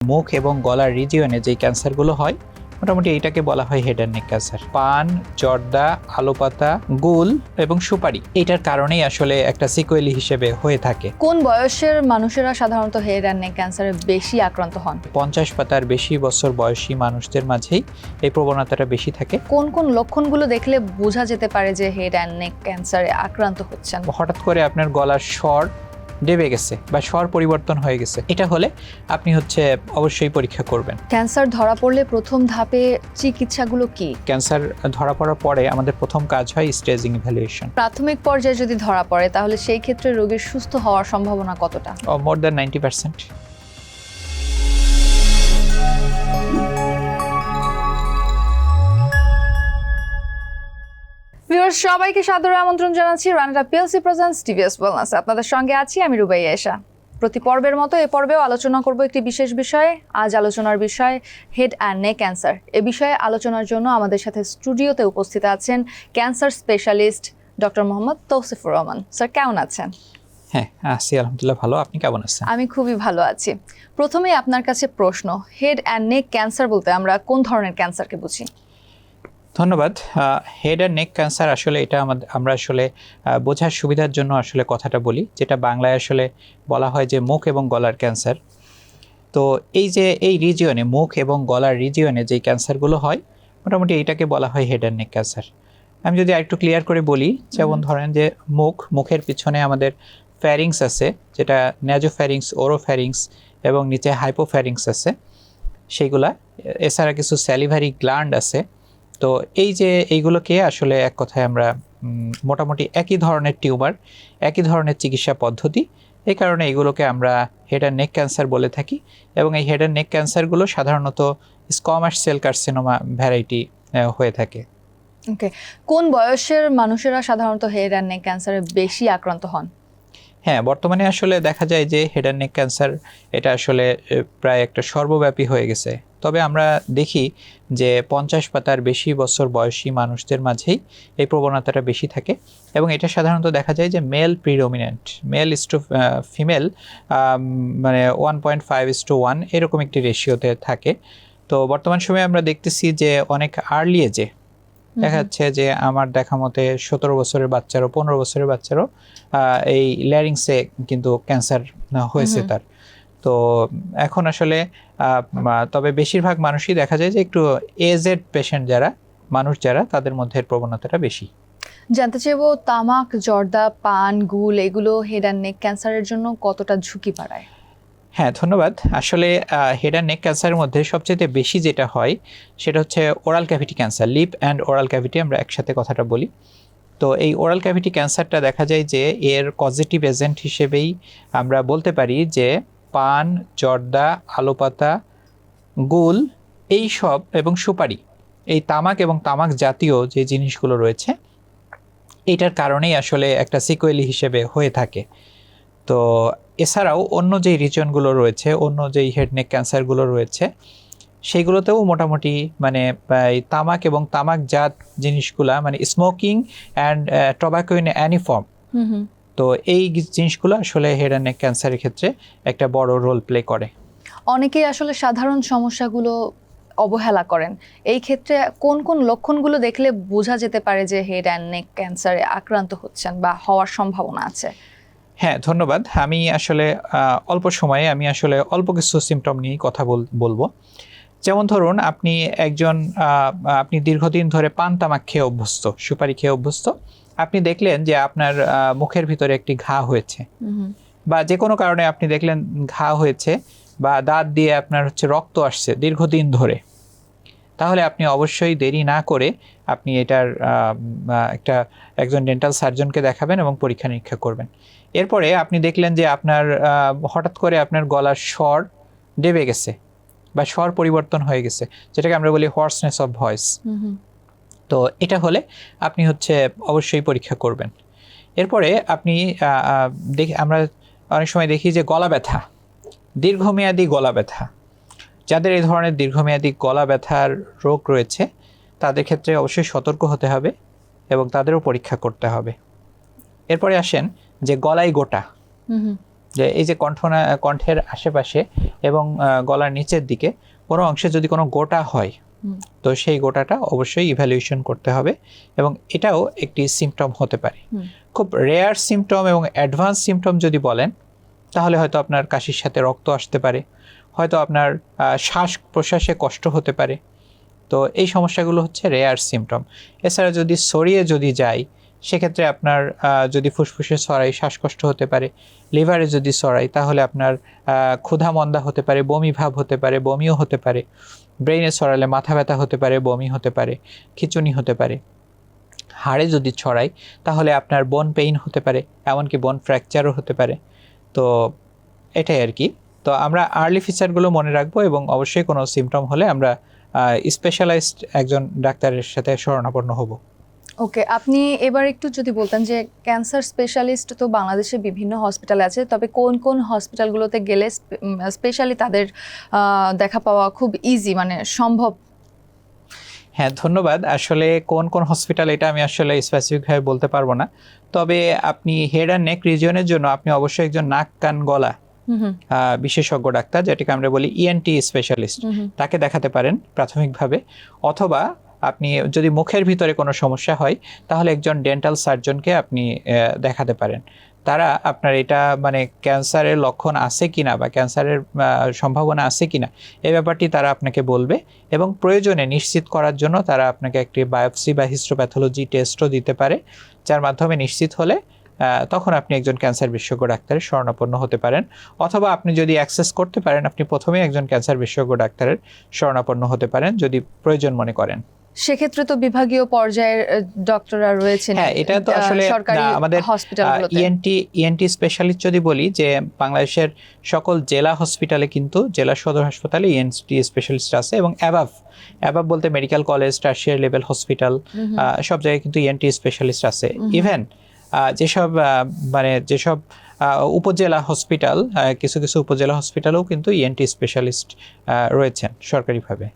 মুখ এবং গলার রিজিয়নে যে ক্যান্সারগুলো হয় মোটামুটি এইটাকে বলা হয় হেড অ্যান্ড নেক ক্যান্সার। পান, জর্দা, আলুপাতা, গুল এবং সুপারি এটার কারণেই আসলে একটা সিকুয়েলি হিসেবে হয়ে থাকে। কোন বয়সের মানুষেরা সাধারণত হেড অ্যান্ড নেক ক্যান্সারে বেশি আক্রান্ত হন? 50 বা তার বেশি বছর বয়সী মানুষদের মাঝেই এই প্রবণতাটা বেশি থাকে। কোন কোন লক্ষণগুলো দেখলে বোঝা যেতে পারে যে হেড অ্যান্ড নেক ক্যান্সারে আক্রান্ত হচ্ছেন? হঠাৎ করে আপনার গলার স্বর দেবে গেছে বা স্বর পরিবর্তন হয়ে গেছে, এটা হলে আপনি অবশ্যই পরীক্ষা করবেন। ক্যান্সার ধরা পড়লে প্রথম ধাপে চিকিৎসাগুলো কি? ক্যান্সার ধরা পড়ার পরে আমাদের প্রথম কাজ হয় স্টেজিং ইভ্যালুয়েশন। প্রাথমিক পর্যায়ে যদি ধরা পড়ে তাহলে সেই ক্ষেত্রে রোগীর সুস্থ হওয়ার সম্ভাবনা কতটা? More than 90%। ভিউয়ার্স, সবাইকে সাদরে আমন্ত্রণ জানাচ্ছি রানাটা পিএলসি প্রেজেন্টস টিভিএস ওয়েলনেস। আপনাদের সঙ্গে আছি আমি রুবাইয়া এশা। প্রতি পর্বের মতো এ পর্বেও আলোচনা করব একটি বিশেষ বিষয়ে। আজ আলোচনার বিষয় হেড অ্যান্ড নেক ক্যান্সার। এ বিষয়ে আলোচনার জন্য আমাদের সাথে স্টুডিওতে উপস্থিত আছেন cancer specialist doctor Mohammad Tousifur Rahman. Sir, কেমন আছেন? হ্যাঁ, আছি আলহামদুলিল্লাহ, ভালো। আপনি কেমন আছেন? আমি খুবই ভালো আছি। প্রথমেই আপনার কাছে প্রশ্ন, হেড অ্যান্ড নেক ক্যান্সার বলতে আমরা কোন ধরনের ক্যান্সারকে বুঝি? ধন্যবাদ। হেড অ্যান্ড নেক ক্যান্সার আসলে এটা আমরা বোঝার সুবিধার জন্য কথাটা বলি, যেটা বাংলায় বলা হয় যে মুখ এবং গলার ক্যান্সার। তো এই রিজিয়নে, মুখ এবং গলার রিজিয়নে যে ক্যান্সারগুলো হয় মোটামুটি এইটাকে বলা হয় হেড অ্যান্ড নেক ক্যান্সার। আমি যদি আরেকটু ক্লিয়ার করে বলি, যেমন ধরেন যে মুখের পিছনে আমাদের ফ্যারিংস আছে, যেটা ন্যাজোফ্যারিংস, ওরোফ্যারিংস এবং নিচে হাইপোফ্যারিংস আছে সেইগুলা। এছাড়া কিছু স্যালিভারি গ্ল্যান্ড আছে। তো এইগুলোকে এক কথায় আমরা মোটামুটি একই ধরনের টিউমার, একই ধরনের চিকিৎসা পদ্ধতি, এই কারণে এগুলোকে আমরা হেড অ্যান্ড নেক ক্যান্সার বলে থাকি। এবং এই হেড অ্যান্ড নেক ক্যান্সারগুলো সাধারণত স্কোয়ামাস সেল কার্সিনোমা ভ্যারাইটি হয়ে থাকে। ওকে, কোন বয়সের মানুষেরা সাধারণত হেড অ্যান্ড নেক ক্যান্সারে বেশি আক্রান্ত হন? হ্যাঁ, বর্তমানে দেখা যায় যে হেড অ্যান্ড নেক ক্যান্সার এটা প্রায় একটা সর্বব্যাপী হয়ে গেছে। তবে আমরা দেখি যে 50 বা তার বেশি বছর বয়সী মানুষদের মাঝেই এই প্রবণতাটা বেশি থাকে। এবং এটা সাধারণত দেখা যায় যে mail predominant, mail is to female, মানে 1.5:1 এরকম একটি রেশিওতে থাকে। তো বর্তমান সময়ে আমরা দেখতেছি যে অনেক আর্লি এজে দেখা যাচ্ছে যে আমার দেখা মতে 17 বছরের বাচ্চারও, 15 বছরের বাচ্চারও এই ল্যারিংসে কিন্তু ক্যান্সার হয়েছে তার। তো এখন তবে বেশিরভাগ মানুষই দেখা যায় যে একটু এজেড পেশেন্ট যারা তাদের মধ্যে প্রবণতাটা বেশি। জানতে চাইবো, তামাক, জর্দা, পান, গুল এগুলো হেড অ্যান্ড নেক ক্যান্সারের জন্য কতটা ঝুঁকি বাড়ায়? হ্যাঁ, ধন্যবাদ। হেড অ্যান্ড নেক ক্যান্সারের মধ্যে সবচেয়ে বেশি যেটা হয় সেটা হচ্ছে oral cavity cancer. Lip and oral cavity আমরা একসাথে কথাটা বলি। তো এই ওরাল ক্যাভিটি ক্যান্সারটা দেখা যায় যে এর পজিটিভ এজেন্ট হিসেবেই আমরা বলতে পারি যে পান, জর্দা, আলুপাতা, গুল এইসব এবং সুপারি, এই তামাক এবং তামাক জাতীয় যে জিনিসগুলো রয়েছে এইটার কারণেই একটা সিকুয়েলি হিসেবে হয়ে থাকে। তো এছাড়াও অন্য যেই রিজনগুলো রয়েছে, অন্য যেই হেড নেক ক্যান্সারগুলো রয়েছে সেইগুলোতেও মোটামুটি এই তামাক এবং তামাকজাত জিনিসগুলা, মানে smoking and tobacco in any form, তো এই জিনিসগুলো হেড অ্যান্ড নেক ক্যান্সারের ক্ষেত্রে একটা বড় রোল প্লে করে। অনেকেই সাধারণ সমস্যাগুলো অবহেলা করেন। এই ক্ষেত্রে কোন কোন লক্ষণগুলো দেখলে বোঝা যেতে পারে যে হেড অ্যান্ড নেক ক্যান্সারে আক্রান্ত হচ্ছেন বা হওয়ার সম্ভাবনা আছে? হ্যাঁ, ধন্যবাদ। আমি অল্প সময়ে অল্প কিছু সিমটম নিয়ে কথা বলবো। যেমন ধরুন, আপনি দীর্ঘদিন ধরে পান তামাক খেয়ে অভ্যস্ত, সুপারি খেয়ে অভ্যস্ত। আপনি দেখলেন যে আপনার মুখের ভিতরে একটি ঘা হয়েছে, বা যে কোনো কারণে আপনি দেখলেন ঘা হয়েছে, বা দাঁত দিয়ে আপনার রক্ত আসছে দীর্ঘদিন ধরে, তাহলে আপনি অবশ্যই দেরি না করে আপনি এটার একজন ডেন্টাল সার্জনকে দেখাবেন এবং পরীক্ষা নিরীক্ষা করবেন। এরপরে আপনি দেখলেন যে আপনার হঠাৎ করে আপনার গলার স্বর দেবে গেছে বা স্বর পরিবর্তন হয়ে গেছে, যেটাকে আমরা বলি হোয়ার্সনেস অফ ভয়েস। তো এটা হলে আপনি অবশ্যই পরীক্ষা করবেন। এরপরে আপনি আমরা অনেক সময় দেখি যে গলা ব্যথা, দীর্ঘমেয়াদী গলা ব্যথা, যাদের এই ধরনের দীর্ঘমেয়াদী গলা ব্যথার রোগ রয়েছে তাদের ক্ষেত্রে অবশ্যই সতর্ক হতে হবে এবং তাদেরও পরীক্ষা করতে হবে। এরপরে আসেন যে গলায় গোটা, যে এই যে কণ্ঠের আশেপাশে এবং গলার নিচের দিকে কোনো অংশে যদি কোনো গোটা হয়, তো সেই গোটাটা অবশ্যই ইভ্যালুয়েশন করতে হবে, এবং এটাও একটি সিমটম হতে পারে। খুব রেয়ার সিমটম এবং অ্যাডভান্স সিমটম যদি বলেন, তাহলে হয়তো আপনার কাশির সাথে রক্ত আসতে পারে, হয়তো আপনার শ্বাস প্রশ্বাসে কষ্ট হতে পারে। তো এই সমস্যাগুলো হচ্ছে রেয়ার সিমটম। এছাড়া যদি ছড়িয়ে যদি যায়, সেক্ষেত্রে আপনার যদি ফুসফুসে ছড়াই শ্বাসকষ্ট হতে পারে, লিভারে যদি ছড়াই তাহলে আপনার ক্ষুধা মন্দা হতে পারে, বমি ভাব হতে পারে, বমিও হতে পারে। ব্রেইনে ছড়ালে মাথা ব্যথা হতে পারে, বমি হতে পারে, খিঁচুনি হতে পারে। হাড়ে যদি ছড়াই তাহলে আপনার বোন পেইন হতে পারে, এমনকি বোন ফ্র্যাকচারও হতে পারে। তো এটাই আর কি। তো আমরা আর্লি ফিচারগুলো মনে রাখবো, এবং অবশ্যই কোনো সিমটম হলে আমরা স্পেশালাইজড একজন ডাক্তারের সাথে শরণাপন্ন হব। ওকে, আপনি এবার একটু যদি বলতেন যে ক্যান্সার স্পেশালিস্ট তো বাংলাদেশে বিভিন্ন হসপিটালে আছে, তবে কোন কোন হসপিটালগুলোতে গেলে স্পেশালি তাদের দেখা পাওয়া খুব ইজি, মানে সম্ভব? হ্যাঁ, ধন্যবাদ। আসলে কোন কোন হসপিটাল এটা আমি আসলে স্পেসিফিকভাবে বলতে পারবো না, তবে আপনি হেড অ্যান্ড নেক রিজিয়নের জন্য আপনি অবশ্যই একজন নাক কান গলা বিশেষজ্ঞ ডাক্তার, যেটাকে আমরা বলি ইএনটি স্পেশালিস্ট, তাকে দেখাতে পারেন প্রাথমিকভাবে। অথবা আপনি যদি মুখের ভিতরে কোনো সমস্যা হয়, তাহলে একজন ডেন্টাল সার্জনকে আপনি দেখাতে পারেন। তারা আপনার এটা মানে ক্যান্সারের লক্ষণ আছে কিনা বা ক্যান্সারের সম্ভাবনা আছে কিনা এই ব্যাপারটি তারা আপনাকে বলবে, এবং প্রয়োজনে নিশ্চিত করার জন্য তারা আপনাকে একটি বায়োপসি বা হিস্টোপ্যাথোলজি টেস্টও দিতে পারে, যার মাধ্যমে নিশ্চিত হলে তখন আপনি একজন ক্যান্সার বিশেষজ্ঞ ডাক্তারের শরণাপন্ন হতে পারেন। অথবা আপনি যদি অ্যাক্সেস করতে পারেন, আপনি প্রথমেই একজন ক্যান্সার বিশেষজ্ঞ ডাক্তারের শরণাপন্ন হতে পারেন যদি প্রয়োজন মনে করেন। সেক্ষেত্রে তো বিভাগীয় পর্যায়ের ডক্টররা রয়েছেন। হ্যাঁ, এটা তো আসলে আমাদের ইএনটি স্পেশালিস্ট যদি বলি, যে বাংলাদেশের সকল জেলা হসপিটালে কিন্তু জেলা সদর হাসপাতালে ইএনটি স্পেশালিস্ট আছে, এবং অ্যাবাভ বলতে medical college, tertiary level hospital, সব জায়গায় কিন্তু ইএনটি স্পেশালিস্ট আছে। ইভেন যেসব উপজেলা হসপিটাল, কিছু কিছু উপজেলা হসপিটালেও কিন্তু ইএনটি স্পেশালিস্ট রয়েছেন সরকারিভাবে।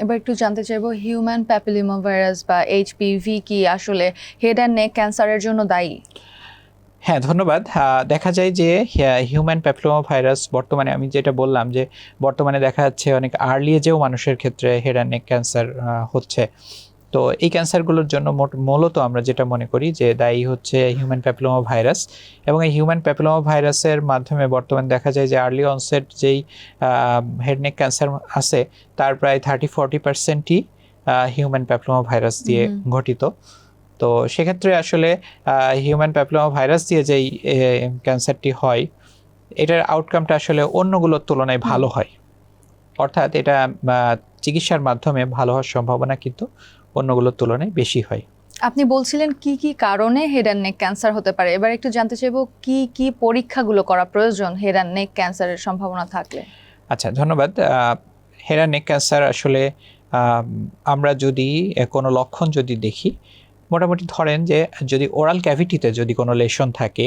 এবার একটু জানতে চাইবো, হিউম্যান প্যাপিলোমা ভাইরাস বা এইচপিভি কি আসলে হেড অ্যান্ড নেক ক্যান্সারের জন্য দায়ী? হ্যাঁ, ধন্যবাদ। দেখা যায় যে হিউম্যান প্যাপিলোমা ভাইরাস বর্তমানে, আমি যেটা বললাম যে বর্তমানে দেখা যাচ্ছে অনেক আর্লি এজেও মানুষের ক্ষেত্রে হেড অ্যান্ড নেক ক্যান্সার হচ্ছে। তো এই ক্যান্সারগুলোর জন্য মূলত আমরা যেটা মনে করি যে দায়ী হচ্ছে হিউম্যান প্যাপিলোমা ভাইরাস, এবং এই হিউম্যান প্যাপিলোমা ভাইরাসের মাধ্যমে বর্তমানে দেখা যায় যে আর্লি অনসেট যেই হেড নেক ক্যান্সার আছে তার প্রায় 30-40%ই হিউম্যান প্যাপিলোমা ভাইরাস দিয়ে ঘটিত। তো সেক্ষেত্রে আসলে হিউম্যান প্যাপিলোমা ভাইরাস দিয়ে যেই ক্যান্সারটি হয়, এটার আউটকামটা আসলে অন্যগুলোর তুলনায় ভালো হয়। অর্থাৎ এটা চিকিৎসার মাধ্যমে ভালো হওয়ার সম্ভাবনা কিন্তু অন্যগুলোর তুলনায় বেশি হয়। আপনি বলছিলেন কি কি কারণে হেড অ্যান্ড নেক ক্যান্সার হতে পারে, এবার একটু জানতে চাইবো কি কি পরীক্ষাগুলো করা প্রয়োজন হেড অ্যান্ড নেক ক্যান্সারের সম্ভাবনা থাকলে? আচ্ছা, ধন্যবাদ। হেড অ্যান্ড নেক ক্যান্সার আসলে আমরা যদি কোনো লক্ষণ যদি দেখি, মোটামুটি ধরেন যে যদি ওরাল ক্যাভিটিতে যদি কোনো লেশন থাকে,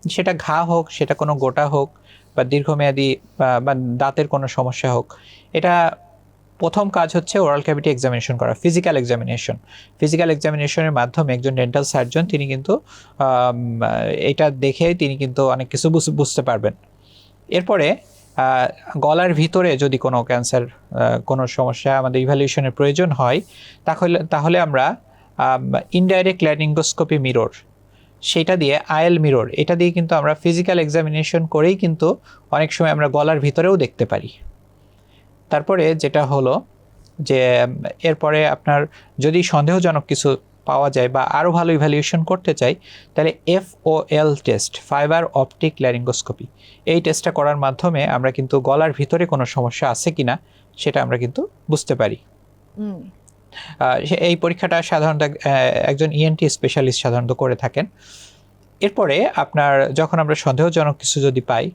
সেটা ঘা হোক, সেটা কোনো গোটা হোক, বা দীর্ঘমেয়াদী বা দাঁতের কোনো সমস্যা হোক, এটা প্রথম কাজ হচ্ছে ওরাল ক্যাভিটি এক্সামিনেশন করা, ফিজিক্যাল এক্সামিনেশনের মাধ্যমে একজন ডেন্টাল সার্জন তিনি কিন্তু এটা দেখে তিনি কিন্তু অনেক কিছু বুঝতে পারবেন। এরপরে গলার ভিতরে যদি কোনো ক্যান্সার কোনো সমস্যা আমাদের ইভ্যালুয়েশনের প্রয়োজন হয়, তাহলে আমরা ইনডাইরেক্ট ল্যারিঙ্গোস্কোপি মিরর, সেটা দিয়ে আইএল মিরর, এটা দিয়ে কিন্তু আমরা ফিজিক্যাল এক্সামিনেশন করেই কিন্তু অনেক সময় আমরা গলার ভিতরেও দেখতে পারি। তারপরে যেটা হলো যে এরপরে আপনার যদি সন্দেহজনক কিছু পাওয়া যায় বা আরও ভালো ইভ্যালুয়েশন করতে চাই, তাহলে FOL test, fibre optic laryngoscopy, এই টেস্টটা করার মাধ্যমে আমরা কিন্তু গলার ভিতরে কোনো সমস্যা আছে কিনা সেটা আমরা কিন্তু বুঝতে পারি। এই পরীক্ষাটা সাধারণত একজন ইএনটি স্পেশালিস্ট সাধারণত করে থাকেন। এরপরে আপনার যখন আমরা সন্দেহজনক কিছু যদি পাই,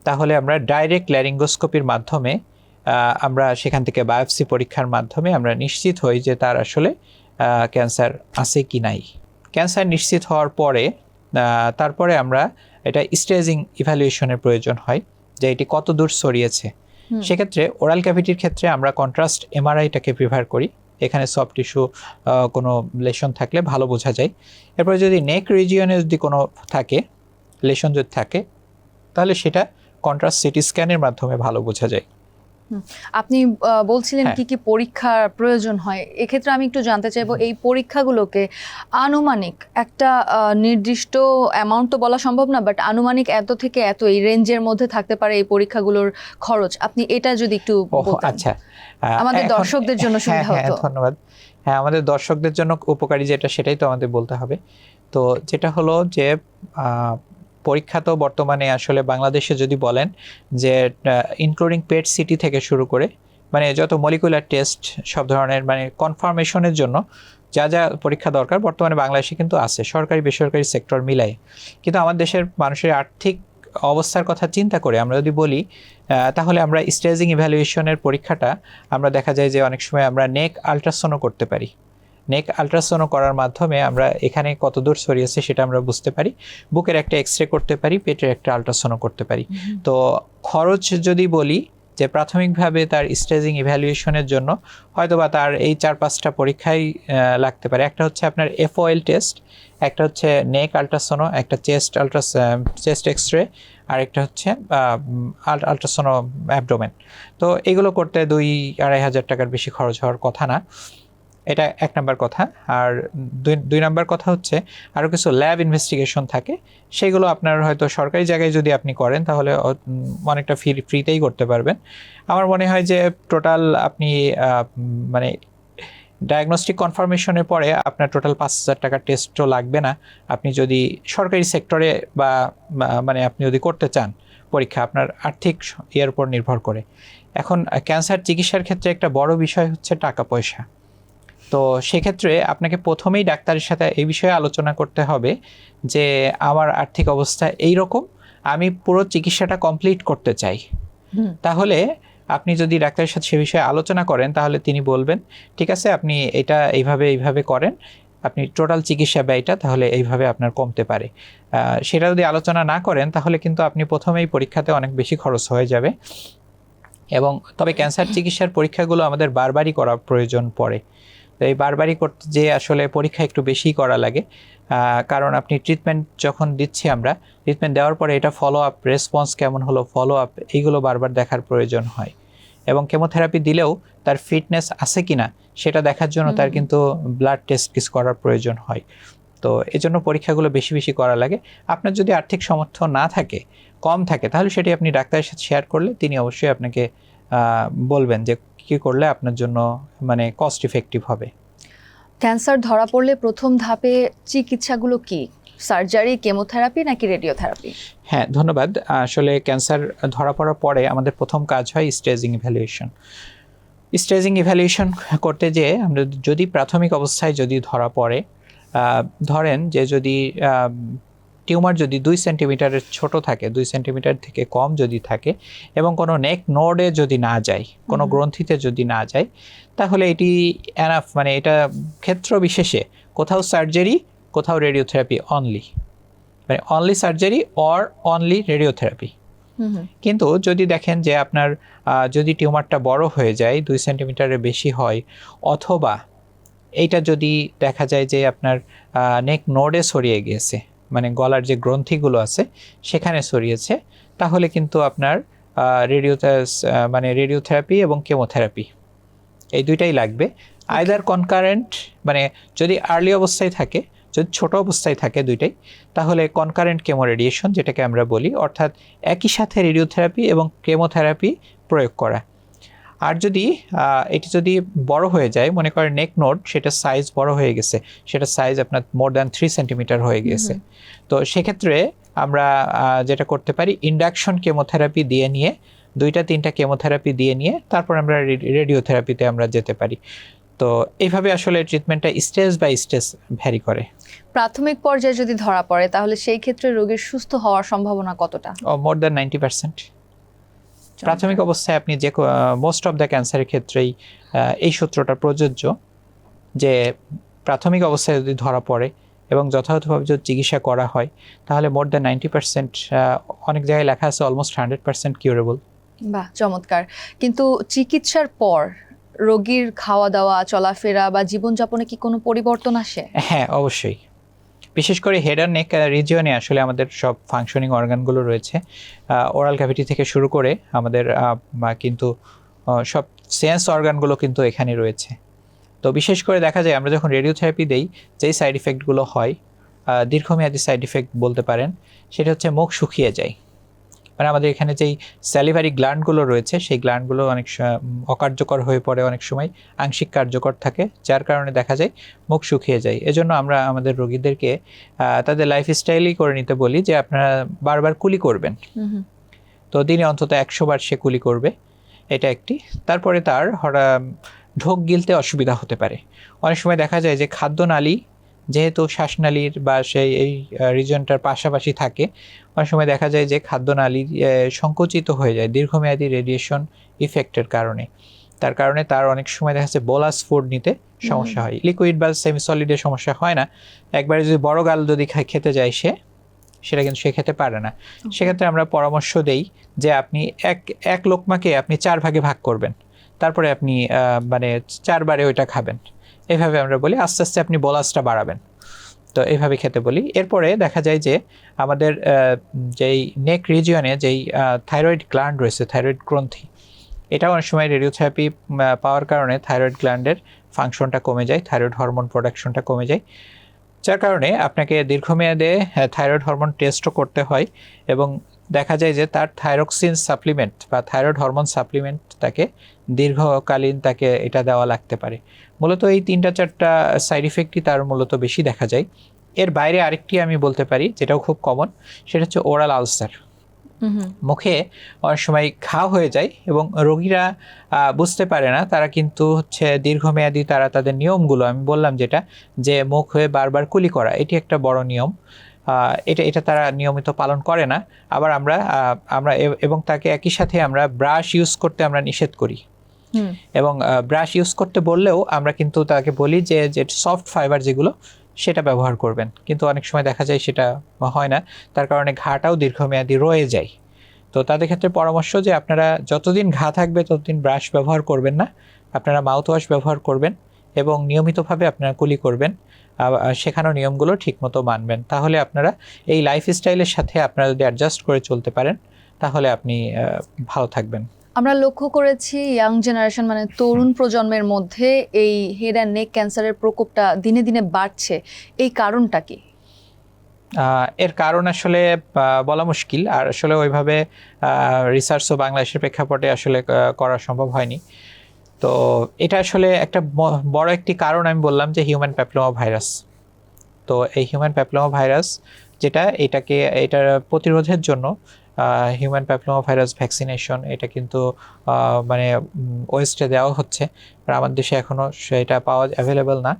তাহলে আমরা ডাইরেক্ট ল্যারিঙ্গোস্কোপির মাধ্যমে আমরা সেখান থেকে বায়োপসি পরীক্ষার মাধ্যমে আমরা নিশ্চিত হই যে তার আসলে ক্যান্সার আছে কি নাই। ক্যান্সার নিশ্চিত হওয়ার পরে তারপরে আমরা এটা স্টেজিং ইভ্যালুয়েশনের প্রয়োজন হয় যে এটি কত দূর ছড়িয়েছে। সেক্ষেত্রে ওরাল ক্যাভিটির ক্ষেত্রে আমরা কন্ট্রাস্ট এমআরআইটাকে প্রিফার করি, এখানে সফট টিস্যু কোনো লেশন থাকলে ভালো বোঝা যায়। এরপরে যদি নেক রিজিয়নে যদি কোনো থাকে লেশন যদি থাকে, তাহলে সেটা কন্ট্রাস্ট সিটি স্ক্যানের মাধ্যমে ভালো বোঝা যায়। আপনি বলছিলেন কি কি পরীক্ষার প্রয়োজন হয়, এক্ষেত্রে আমি একটু জানতে চাইবো এই পরীক্ষাগুলোকে আনুমানিক একটা নির্দিষ্ট অ্যামাউন্ট তো বলা সম্ভব না, বাট আনুমানিক এত থেকে এত এই রেঞ্জের মধ্যে থাকতে পারে এই পরীক্ষাগুলোর খরচ, আপনি এটা যদি একটু বলতেন আচ্ছা, আমাদের দর্শকদের জন্য সুবিধা হতো। ধন্যবাদ। হ্যাঁ, আমাদের দর্শকদের জন্য উপকারী যেটা সেটাই তো আমাদের বলতে হবে। তো যেটা হলো যে পরীক্ষা তো বর্তমানে আসলে বাংলাদেশে যদি বলেন যে ইনক্লুডিং পেট সিটি থেকে শুরু করে মানে যত মলিকুলার টেস্ট সব ধরনের মানে কনফার্মেশনের জন্য যা যা পরীক্ষা দরকার বর্তমানে বাংলাদেশে কিন্তু আছে, সরকারি বেসরকারি সেক্টর মিলাই। কিন্তু আমার দেশের মানুষের আর্থিক অবস্থার কথা চিন্তা করে আমরা যদি বলি তাহলে আমরা স্টেজিং ইভ্যালুয়েশনের পরীক্ষাটা আমরা দেখা যায় যে অনেক সময় আমরা নেক আল্ট্রাসাউন্ড করতে পারি। নেক আল্ট্রাসাউন্ড করার মাধ্যমে আমরা এখানে কত দূর ছড়িয়েছে সেটা আমরা বুঝতে পারি, বুকের একটা এক্সরে করতে পারি, পেটের একটা আল্ট্রাসাউন্ড করতে পারি। তো খরচ যদি বলি যে প্রাথমিকভাবে তার স্টেজিং ইভ্যালুয়েশনের জন্য হয়তোবা তার এই 4-5টা পরীক্ষাই লাগতে পারে। একটা হচ্ছে আপনার FOL টেস্ট, একটা হচ্ছে নেক আল্ট্রাসাউন্ড, একটা চেস্ট এক্সরে, আর একটা হচ্ছে আল্ট্রাসাউন্ড অ্যাবডোমেন। তো এগুলো করতে 2-2.5 হাজার টাকার বেশি খরচ হওয়ার কথা না, এটা 1 নাম্বার কথা। আর 2 নাম্বার কথা হচ্ছে আরও কিছু ল্যাব ইনভেস্টিগেশন থাকে, সেগুলো আপনার হয়তো সরকারি জায়গায় যদি আপনি করেন তাহলে অনেকটা ফ্রিতেই করতে পারবেন। আমার মনে হয় যে টোটাল আপনি মানে ডায়াগনস্টিক কনফার্মেশনের পরে আপনার টোটাল 5,000 টাকার টেস্টও লাগবে না, আপনি যদি সরকারি সেক্টরে বা মানে আপনি যদি করতে চান পরীক্ষা আপনার আর্থিক ইয়ের উপর নির্ভর করে। এখন ক্যান্সার চিকিৎসার ক্ষেত্রে একটা বড় বিষয় হচ্ছে টাকা পয়সা। তো সেক্ষেত্রে আপনাকে প্রথমেই ডাক্তারের সাথে এই বিষয়ে আলোচনা করতে হবে যে আমার আর্থিক অবস্থা এই রকম, আমি পুরো চিকিৎসাটা কমপ্লিট করতে চাই। তাহলে আপনি যদি ডাক্তারের সাথে সে বিষয়ে আলোচনা করেন তাহলে তিনি বলবেন ঠিক আছে আপনি এটা এইভাবে করেন, আপনি টোটাল চিকিৎসা ব্যয়টা তাহলে এইভাবে আপনার কমতে পারে। সেটা যদি আলোচনা না করেন তাহলে কিন্তু আপনি প্রথমেই পরীক্ষাতে অনেক বেশি খরচ হয়ে যাবে। এবং তবে ক্যান্সার চিকিৎসার পরীক্ষাগুলো আমাদের বারবারই করা প্রয়োজন পড়ে। তো এই বারবারই করতে যে আসলে পরীক্ষা একটু বেশিই করা লাগে, কারণ আপনি ট্রিটমেন্ট যখন দিচ্ছি আমরা ট্রিটমেন্ট দেওয়ার পরে এটা ফলো আপ রেসপন্স কেমন হলো, ফলো আপ এইগুলো বারবার দেখার প্রয়োজন হয়। এবং কেমোথেরাপি দিলেও তার ফিটনেস আছে কিনা সেটা দেখার জন্য তার কিন্তু ব্লাড টেস্ট কিছু করার প্রয়োজন হয়। তো এজন্য পরীক্ষাগুলো বেশি বেশি করা লাগে। আপনার যদি আর্থিক সামর্থ্য না থাকে, কম থাকে, তাহলে সেটি আপনি ডাক্তারের সাথে শেয়ার করলে তিনি অবশ্যই আপনাকে বলবেন যে কী করলে আপনার জন্য মানে কস্ট ইফেক্টিভ হবে। ক্যান্সার ধরা পড়লে প্রথম ধাপে চিকিৎসাগুলো কি, সার্জারি, কেমোথেরাপি নাকি রেডিওথেরাপি? হ্যাঁ, ধন্যবাদ। আসলে ক্যান্সার ধরা পড়ার পরে আমাদের প্রথম কাজ হয় স্টেজিং ইভ্যালুয়েশন। স্টেজিং ইভ্যালুয়েশন করতে যেয়ে আমরা যদি প্রাথমিক অবস্থায় যদি ধরা পড়ে, ধরেন যে যদি টিউমার যদি 2 সেন্টিমিটারের ছোট থাকে, 2 সেন্টিমিটার থেকে কম যদি থাকে এবং কোনো নেক নোডে যদি না যায়, কোনো গ্রন্থিতে যদি না যায়, তাহলে এটি এনাফ, মানে এটা ক্ষেত্র বিশেষে কোথাও সার্জারি, কোথাও রেডিওথেরাপি অনলি, মানে only surgery or only radiotherapy. কিন্তু যদি দেখেন যে আপনার যদি টিউমারটা বড় হয়ে যায়, 2 সেন্টিমিটারের বেশি হয়, অথবা এইটা যদি দেখা যায় যে আপনার নেক নোডে ছড়িয়ে গিয়েছে, মানে গলার যে গ্রন্থিগুলো আছে সেখানে ছড়িয়েছে, তাহলে কিন্তু আপনার রেডিওথেরাপি এবং কেমোথেরাপি এই দুইটাই লাগবে। আইদার কনকারেন্ট, মানে যদি আর্লি অবস্থায় থাকে, যদি ছোট অবস্থায় থাকে দুইটাই, তাহলে কনকারেন্ট কেমো রেডিয়েশন যেটাকে আমরা বলি, অর্থাৎ একই সাথে রেডিওথেরাপি এবং কেমোথেরাপি প্রয়োগ করা। আর যদি এটি যদি বড় হয়ে যায়, মনে করেন নেক নোড, সেটা সাইজ বড় হয়ে গেছে, সেটা সাইজ আপনার মোর দ্যান 3 সেন্টিমিটার হয়ে গেছে, তো সেক্ষেত্রে আমরা যেটা করতে পারি ইন্ডাকশন কেমোথেরাপি দিয়ে নিয়ে 2-3টা কেমোথেরাপি দিয়ে নিয়ে তারপর আমরা রেডিওথেরাপিতে আমরা যেতে পারি। তো এইভাবে আসলে ট্রিটমেন্টটা স্টেজ বাই স্টেজ ভ্যারি করে। প্রাথমিক পর্যায়ে যদি ধরা পড়ে তাহলে সেই ক্ষেত্রে রোগীর সুস্থ হওয়ার সম্ভাবনা কতটা? More than 90%। প্রাথমিক অবস্থায় আপনি যে মোস্ট অফ দ্য ক্যান্সারের ক্ষেত্রেই এই সূত্রটা প্রযোজ্য যে প্রাথমিক অবস্থায় যদি ধরা পড়ে এবং যথাযথভাবে যদি চিকিৎসা করা হয় তাহলে মোর দ্যান 90%, অনেক জায়গায় লেখা আছে অলমোস্ট 100% কিউরেবল। বাহ, চমৎকার। কিন্তু চিকিৎসার পর রোগীর খাওয়া দাওয়া, চলাফেরা বা জীবনযাপনে কি কোনো পরিবর্তন আসে? হ্যাঁ, অবশ্যই বিশেষ করে হেড অ্যান্ড নেক রিজিয়নে আসলে আমাদের সব ফাংশনিং অর্গানগুলো রয়েছে, ওরাল ক্যাভিটি থেকে শুরু করে আমাদের কিন্তু সব সেন্স অর্গানগুলো কিন্তু এখানে রয়েছে। তো বিশেষ করে দেখা যায় আমরা যখন রেডিওথেরাপি দেই, যেই সাইড ইফেক্টগুলো হয়, দীর্ঘমেয়াদী সাইড ইফেক্ট বলতে পারেন, সেটা হচ্ছে মুখ শুকিয়ে যায়। মানে আমাদের এখানে যেই স্যালিভারি গ্ল্যান্ডগুলো রয়েছে, সেই গ্ল্যান্ডগুলো অনেক অকার্যকর হয়ে পড়ে, অনেক সময় আংশিক কার্যকর থাকে, যার কারণে দেখা যায় মুখ শুকিয়ে যায়। এজন্য আমরা আমাদের রোগীদেরকে তাদের লাইফস্টাইলই করে নিতে বলি যে আপনারা বারবার কুলি করবেন। তো দিনে অন্তত 100 বার সে কুলি করবে, এটা একটি। তারপরে তার ঢোক গিলতে অসুবিধা হতে পারে। অনেক সময় দেখা যায় যে খাদ্যনালী যেহেতু শ্বাসনালীর বা সেই এই রিজনটার পাশাপাশি থাকে, অনেক সময় দেখা যায় যে খাদ্যনালী সংকুচিত হয়ে যায় দীর্ঘমেয়াদী রেডিয়েশন ইফেক্টের কারণে। তার কারণে তার অনেক সময় দেখা যাচ্ছে বোলাস ফুড নিতে সমস্যা হয়। লিকুইড বা সেমি সলিডের সমস্যা হয় না, একবারে যদি বড় গাল যদি খেতে যায় সেটা কিন্তু সে খেতে পারে না। সেক্ষেত্রে আমরা পরামর্শ দেই যে আপনি এক লোকমাকে আপনি 4 ভাগে ভাগ করবেন, তারপরে আপনি মানে 4 বারে ওইটা খাবেন। এইভাবে আমরা বলি, আস্তে আস্তে আপনি বোলাসটা বাড়াবেন। তো এইভাবে খেতে বলি। এরপরে দেখা যায় যে আমাদের যেই নেক রিজিয়নে যেই থাইরয়েড গ্ল্যান্ড রয়েছে, থাইরয়েড গ্রন্থি, এটা অনেক সময় রেডিওথেরাপি পাওয়ার কারণে থাইরয়েড গ্ল্যান্ডের ফাংশনটা কমে যায়, থাইরয়েড হরমোন প্রোডাকশনটা কমে যায়, যার কারণে আপনাকে দীর্ঘমেয়াদে থাইরয়েড হরমোন টেস্টও করতে হয় এবং দেখা যায় যে তার থাইরক্সিন সাপ্লিমেন্ট বা থাইরয়েড হরমোন সাপ্লিমেন্ট তাকে দীর্ঘকালীন তাকে এটা দেওয়া লাগতে পারে। মূলত এই 3-4টা সাইড ইফেক্টই তার মূলত বেশি দেখা যায়। এর বাইরে আরেকটি আমি বলতে পারি যেটাও খুব কমন, সেটা হচ্ছে ওরাল আলসার। মুখে অনেক সময় ঘা হয়ে যায় এবং রোগীরা বুঝতে পারে না, তারা কিন্তু হচ্ছে দীর্ঘমেয়াদী তারা তাদের নিয়মগুলো আমি বললাম যেটা, যে মুখ হয়ে বারবার কুলি করা, এটি একটা বড় নিয়ম, এটা তারা নিয়মিত পালন করে না। আবার আমরা এবং তাকে একই সাথে আমরা ব্রাশ ইউজ করতে আমরা নিষেধ করি এবং ব্রাশ ইউজ করতে বললেও আমরা কিন্তু তাকে বলি যে সফট ফাইবার যেগুলো সেটা ব্যবহার করবেন, কিন্তু অনেক সময় দেখা যায় সেটা হয় না, তার কারণে ঘাটাও দীর্ঘমেয়াদী রয়ে যায়। তো তাদের ক্ষেত্রে পরামর্শ যে আপনারা যতদিন ঘা থাকবে ততদিন ব্রাশ ব্যবহার করবেন না, আপনারা মাউথ ওয়াশ ব্যবহার করবেন এবং নিয়মিতভাবে আপনারা কুলি করবেন, শেখানো নিয়মগুলো ঠিকমতো মানবেন। তাহলে আপনারা এই লাইফস্টাইলের সাথে আপনারা যদি অ্যাডজাস্ট করে চলতে পারেন তাহলে আপনি ভালো থাকবেন। আমরা লক্ষ্য করেছি ইয়াং জেনারেশন মানে তরুণ প্রজন্মের মধ্যে এই হেড অ্যান্ড নেক ক্যান্সারের প্রকোপটা দিনে দিনে বাড়ছে, এই কারণটা কি? এর কারণ আসলে বলা মুশকিল, আর আসলে ওইভাবে রিসার্চও বাংলাদেশের প্রেক্ষাপটে আসলে করা সম্ভব হয়নি। তো এটা আসলে একটা বড় একটি কারণ আমি বললাম যে হিউম্যান প্যাপিলোমা ভাইরাস। তো এই হিউম্যান প্যাপিলোমা ভাইরাস এটার প্রতিরোধের জন্য হিউম্যান প্যাপিলোমা ভাইরাস ভ্যাকসিনেশন এটা কিন্তু মানে ওয়েস্টে দেওয়া হচ্ছে, আর আমাদের দেশে এখনও সেটা পাওয়া অ্যাভেলেবল না।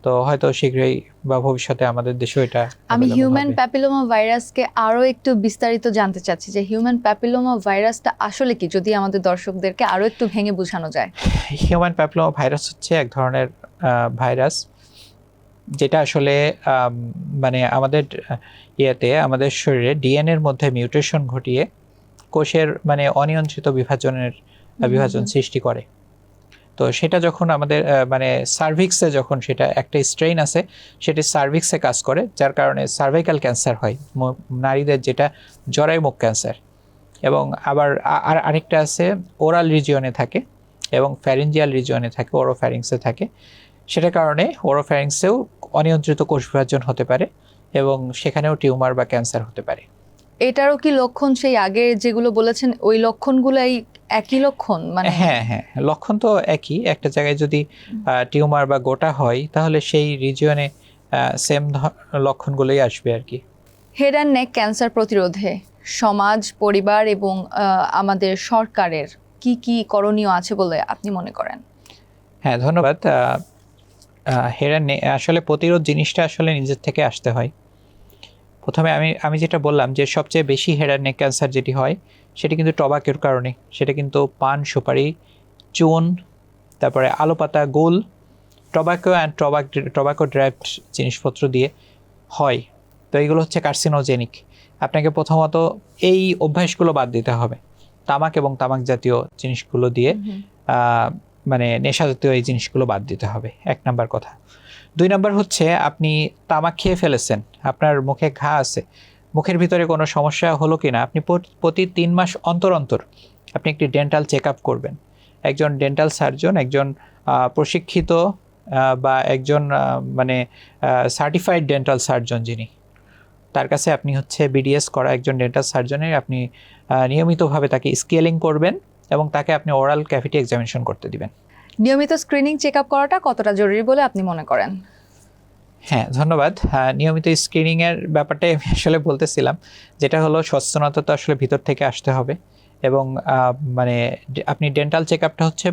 তো হয়তো শীঘ্রই বা ভবিষ্যতে আমাদের দেশেও এটা। আমি হিউম্যান প্যাপিলোমা ভাইরাসকে আরো একটু বিস্তারিত জানতে চাচ্ছি যে হিউম্যান প্যাপিলোমা ভাইরাসটা আসলে কি, যদি আমাদের দর্শকদেরকে আরো একটু ভেঙে বোঝানো যায়। হিউম্যান প্যাপিলোমা ভাইরাস হচ্ছে এক ধরনের ভাইরাস যেটা আসলে মানে আমাদের আমাদের শরীরে ডিএনএর মধ্যে মিউটেশন ঘটিয়ে কোষের মানে অনিয়ন্ত্রিত বিভাজন সৃষ্টি করে। তো সেটা যখন আমাদের মানে সার্ভিক্সে যখন সেটা একটা স্ট্রেইন আছে, সেটি সার্ভিক্সে কাজ করে, যার কারণে সার্ভাইকাল ক্যান্সার হয় নারীদের, যেটা জরায়ু মুখ ক্যান্সার। এবং আবার আরেকটা আছে ওরাল রিজিয়নে থাকে এবং ফ্যারিঞ্জিয়াল রিজিয়নে থাকে, ওরোফ্যারিংসে থাকে। সেটার কারণে ওরোফ্যারিংসেও অনিয়ন্ত্রিত কোষ বিভাজন হতে পারে এবং সেখানেও টিউমার বা ক্যান্সার হতে পারে। এটারও কি লক্ষণ সেই আগে যেগুলো বলেছেন ওই লক্ষণগুলাই একই লক্ষণ? মানে হ্যাঁ, লক্ষণ তো একই। একটা জায়গায় যদি টিউমার বা গোটা হয় তাহলে সেই রিজিয়নে সেম লক্ষণগুলোই আসবে আর কি। হেড অ্যান্ড নেক ক্যান্সার প্রতিরোধে সমাজ, পরিবার এবং আমাদের সরকারের কি কি করণীয় আছে বলে আপনি মনে করেন? হ্যাঁ, ধন্যবাদ। হেড অ্যান্ড নেক আসলে প্রতিরোধ জিনিসটা আসলে নিজের থেকে আসতে হয়। প্রথমে আমি যেটা বললাম যে সবচেয়ে বেশি হেড অ্যান্ড নেক ক্যান্সার যেটি হয় সেটি কিন্তু টবাকের কারণে। সেটা কিন্তু পান, সুপারি, চুন, তারপরে আলো পাতা, গোল, টবাকো ড্রাইভড জিনিসপত্র দিয়ে হয়। তো এইগুলো হচ্ছে কার্সিনোজেনিক। আপনাকে প্রথমত এই অভ্যাসগুলো বাদ দিতে হবে, তামাক এবং তামাক জাতীয় জিনিসগুলো দিয়ে মানে নেশা জাতীয় এই জিনিসগুলো বাদ দিতে হবে, 1 নাম্বার কথা। 2 নাম্বার হচ্ছে আপনি তামাক খেয়ে ফেলেছেন, আপনার মুখে ঘা আছে, মুখের ভিতরে কোনো সমস্যা হলো কিনা আপনি প্রতি 3 মাস অন্তর অন্তর আপনি একটি ডেন্টাল চেক আপ করবেন। একজন ডেন্টাল সার্জন, একজন প্রশিক্ষিত বা একজন মানে সার্টিফাইড ডেন্টাল সার্জন যিনি, তার কাছে আপনি হচ্ছে বিডিএস করা একজন ডেন্টাল সার্জনের আপনি নিয়মিতভাবে তাকে স্কেলিং করবেন এবং তাকে আপনি ওরাল ক্যাভিটি এক্সামিনেশন করতে দিবেন। নিয়মিত স্ক্রিনিং চেক আপ করাটা কতটা জরুরি বলে আপনি মনে করেন? হ্যাঁ, ধন্যবাদ। নিয়মিত স্ক্রিনিংয়ের ব্যাপারটাই আমি আসলে বলতেছিলাম, যেটা হলো সচেতনতা তো আসলে ভিতর থেকে আসতে হবে এবং মানে আপনি ডেন্টাল চেক আপটা হচ্ছে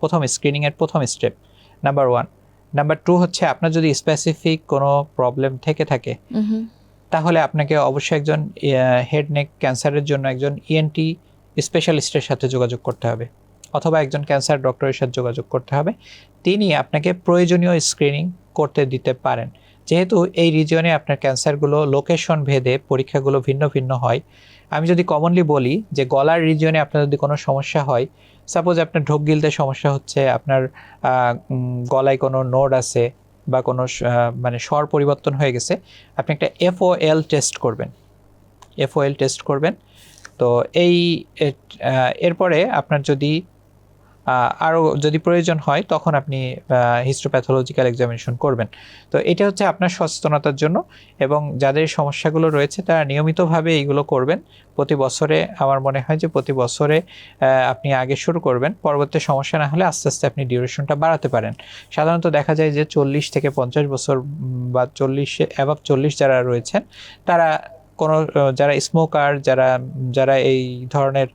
প্রথম স্ক্রিনিংয়ের প্রথম স্টেপ, নাম্বার 1। নাম্বার 2 হচ্ছে আপনার যদি স্পেসিফিক কোনো প্রবলেম থেকে থাকে তাহলে আপনাকে অবশ্যই একজন হেড নেক ক্যান্সারের জন্য একজন ইএনটি স্পেশালিস্টের সাথে যোগাযোগ করতে হবে অথবা একজন ক্যান্সার ডক্টরের সাথে যোগাযোগ করতে হবে। তিনি আপনাকে প্রয়োজনীয় স্ক্রিনিং করতে দিতে পারেন। যেহেতু এই রিজিয়নে আপনার ক্যান্সারগুলো লোকেশন ভেদে পরীক্ষাগুলো ভিন্ন ভিন্ন হয়। আমি যদি কমনলি বলি যে গলার রিজিয়নে আপনার যদি কোনো সমস্যা হয়, সাপোজ আপনার ঢোক গিলতে সমস্যা হচ্ছে, আপনার গলায় কোনো নোড আছে বা কোনো মানে স্বর পরিবর্তন হয়ে গেছে, আপনি একটা FOL টেস্ট করবেন। FOL টেস্ট করবেন। তো এরপরে আপনার যদি আরও যদি প্রয়োজন হয় তখন আপনি হিস্টোপ্যাথোলজিক্যাল এক্সামিনেশন করবেন। তো এটা হচ্ছে আপনার সচেতনতার জন্য, এবং যাদের সমস্যাগুলো রয়েছে তারা নিয়মিতভাবে এইগুলো করবেন। প্রতি বছরে আমার মনে হয় যে প্রতি বছরে আপনি আগে শুরু করবেন, পরবর্তী সমস্যা না হলে আস্তে আস্তে আপনি ডিউরেশনটা বাড়াতে পারেন। সাধারণত দেখা যায় যে 40 থেকে 50 বছর বা 40 যারা রয়েছেন তারা কোনো যারা স্মোকার, যারা এই ধরনের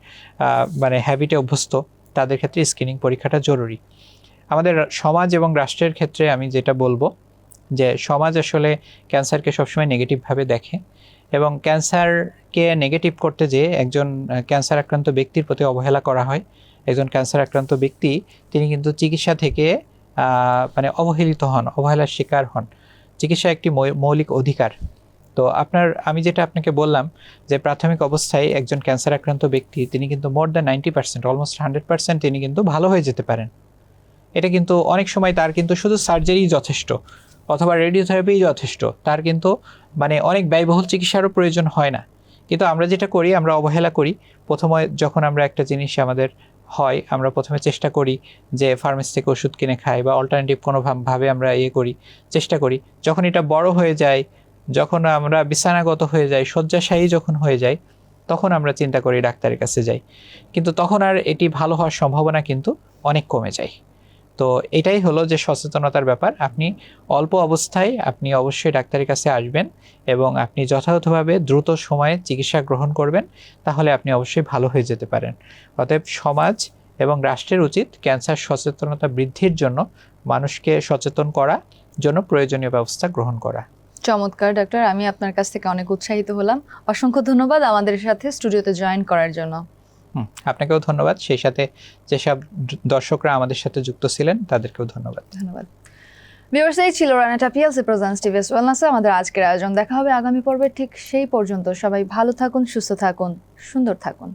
মানে হ্যাবিটে অভ্যস্ত, তাদের ক্ষেত্রে স্ক্রিনিং পরীক্ষাটা জরুরি। আমাদের সমাজ এবং রাষ্ট্রের ক্ষেত্রে আমি যেটা বলবো যে সমাজ আসলে ক্যান্সারকে সবসময় নেগেটিভভাবে দেখে এবং ক্যান্সারকে নেগেটিভ করতে যেয়ে একজন ক্যান্সার আক্রান্ত ব্যক্তির প্রতি অবহেলা করা হয়। একজন ক্যান্সার আক্রান্ত ব্যক্তি তিনি কিন্তু চিকিৎসা থেকে মানে অবহেলিত হন, অবহেলার শিকার হন। চিকিৎসা একটি মৌলিক অধিকার। তো আমি যেটা আপনাকে বললাম যে প্রাথমিক অবস্থায় একজন ক্যান্সার আক্রান্ত ব্যক্তি তিনি কিন্তু মোর দ্যান 90%, অলমোস্ট 100% তিনি কিন্তু ভালো হয়ে যেতে পারেন। এটা কিন্তু অনেক সময় তার কিন্তু শুধু সার্জারি যথেষ্ট অথবা রেডিওথেরাপি যথেষ্ট, তার কিন্তু মানে অনেক ব্যয়বহুল চিকিৎসারও প্রয়োজন হয় না। কিন্তু আমরা যেটা করি, আমরা অবহেলা করি। প্রথমে যখন আমরা একটা জিনিস আমাদের হয়, আমরা প্রথমে চেষ্টা করি যে ফার্মেসি থেকে ওষুধ কিনে খাই বা অল্টারনেটিভ কোনোভাবে আমরা চেষ্টা করি। যখন এটা বড় হয়ে যায়, যখন আমরা বিছানাগত হয়ে যাই, শয্যাশায়ী যখন হয়ে যাই, তখন আমরা চিন্তা করি ডাক্তারের কাছে যাই, কিন্তু তখন আর এটি ভালো হওয়ার সম্ভাবনা কিন্তু অনেক কমে যায়। তো এটাই হলো যে সচেতনতার ব্যাপার। আপনি অল্প অবস্থায় আপনি অবশ্যই ডাক্তারের কাছে আসবেন এবং আপনি যথাযথভাবে দ্রুত সময়ে চিকিৎসা গ্রহণ করবেন, তাহলে আপনি অবশ্যই ভালো হয়ে যেতে পারেন। অতএব সমাজ এবং রাষ্ট্রের উচিত ক্যান্সার সচেতনতা বৃদ্ধির জন্য মানুষকে সচেতন করার জন্য প্রয়োজনীয় ব্যবস্থা গ্রহণ করা। চমৎকার ডাক্তার, আমি আপনার কাছ থেকে অনেক উৎসাহিত হলাম। অসংখ্য ধন্যবাদ আমাদের সাথে স্টুডিওতে জয়েন করার জন্য। আপনাকেও ধন্যবাদ, সেই সাথে যেসব দর্শকরা আমাদের সাথে যুক্ত ছিলেন তাদেরকেও ধন্যবাদ। ভিউয়ার্স, এই ছিল রানাটা পিএলসি প্রেজেন্টস টিভিএস ওয়েলনেসে আমাদের আজকের আয়োজন। দেখা হবে আগামী পর্বে, ঠিক সেই পর্যন্ত সবাই ভালো থাকুন, সুস্থ থাকুন, সুন্দর থাকুন।